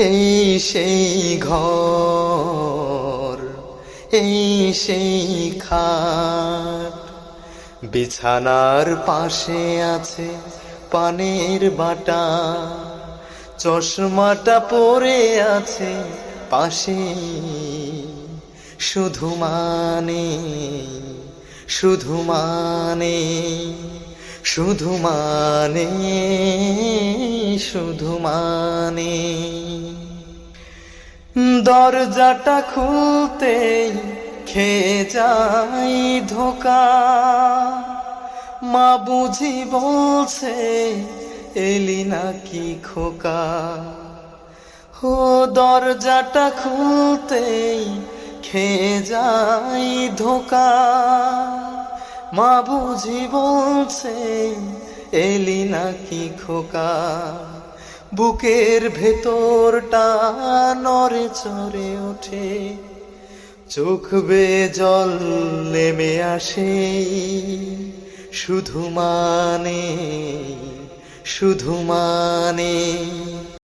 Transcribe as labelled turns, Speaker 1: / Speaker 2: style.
Speaker 1: এই সেই ঘর, এই সেই খাট, বিছানার পাশে আছে পানের বাটা, চশমাটা পরে আছে পাশে, শুধু মানে, শুধু মানে, শুধু মানে, শুধু মানে। দরজাটা খুলতেই খেয়ে যাই ধোকা, মা বুঝি বলছে এলি নাকি খোকা। ও দরজাটা খুলতেই খেয়ে যাই ধোকা, মা বুঝি বলছে এলি নাকি খোকা। বুকের ভেতরটা নড়ে চড়ে ওঠে, চোখ বেয়ে জল নেমে আসে, শুধু মানে, শুধু মানে।